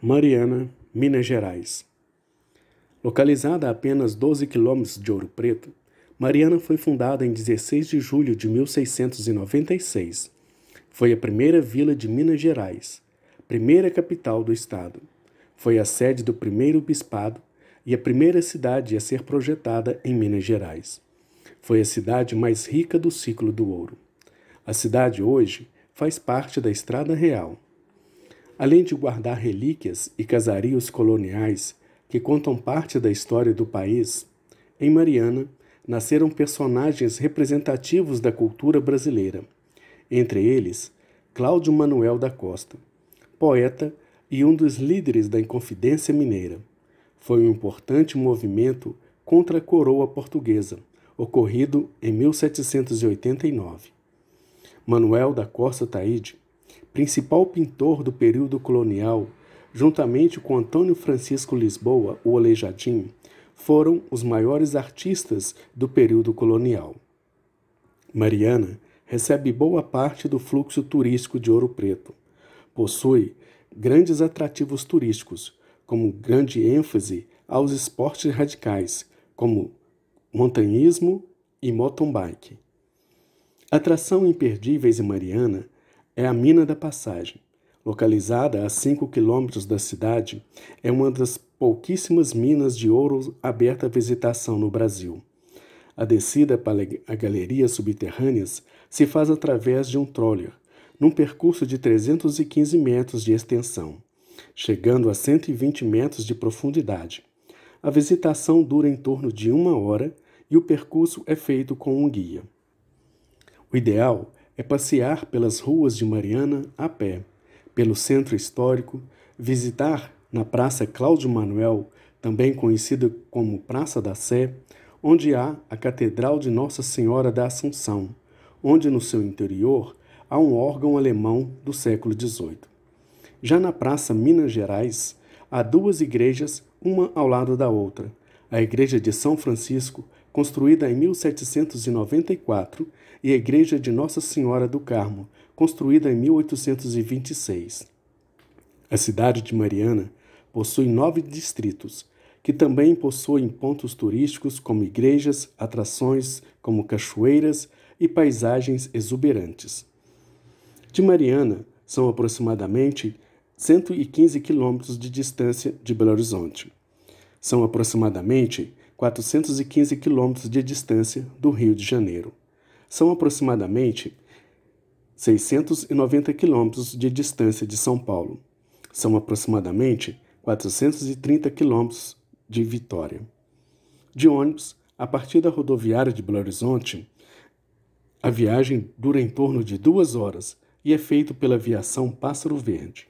Mariana, Minas Gerais. Localizada a apenas 12 quilômetros de Ouro Preto, Mariana foi fundada em 16 de julho de 1696. Foi a primeira vila de Minas Gerais, primeira capital do estado. Foi a sede do primeiro bispado e a primeira cidade a ser projetada em Minas Gerais. Foi a cidade mais rica do ciclo do ouro. A cidade hoje faz parte da Estrada Real. Além de guardar relíquias e casarios coloniais que contam parte da história do país, em Mariana nasceram personagens representativos da cultura brasileira, entre eles Cláudio Manuel da Costa, poeta e um dos líderes da Inconfidência Mineira. Foi um importante movimento contra a coroa portuguesa, ocorrido em 1789. Manuel da Costa Taide, principal pintor do período colonial, juntamente com Antônio Francisco Lisboa, o Aleijadinho, foram os maiores artistas do período colonial. Mariana recebe boa parte do fluxo turístico de Ouro Preto. Possui grandes atrativos turísticos, como grande ênfase aos esportes radicais, como montanhismo e mountain bike. Atração imperdíveis em Mariana é a Mina da Passagem. Localizada a 5 quilômetros da cidade, é uma das pouquíssimas minas de ouro aberta à visitação no Brasil. A descida para a galerias subterrâneas se faz através de um troller, num percurso de 315 metros de extensão, chegando a 120 metros de profundidade. A visitação dura em torno de 1 hora e o percurso é feito com um guia. O ideal é passear pelas ruas de Mariana a pé, pelo centro histórico, visitar na Praça Cláudio Manuel, também conhecida como Praça da Sé, onde há a Catedral de Nossa Senhora da Assunção, onde no seu interior há um órgão alemão do século XVIII. Já na Praça Minas Gerais, há 2 igrejas, uma ao lado da outra. A Igreja de São Francisco, construída em 1794, e a Igreja de Nossa Senhora do Carmo, construída em 1826. A cidade de Mariana possui 9 distritos, que também possuem pontos turísticos como igrejas, atrações como cachoeiras e paisagens exuberantes. De Mariana, são aproximadamente 115 quilômetros de distância de Belo Horizonte. São aproximadamente 415 quilômetros de distância do Rio de Janeiro. São aproximadamente 690 quilômetros de distância de São Paulo. São aproximadamente 430 quilômetros de Vitória. De ônibus, a partir da rodoviária de Belo Horizonte, a viagem dura em torno de 2 horas e é feita pela Aviação Pássaro Verde.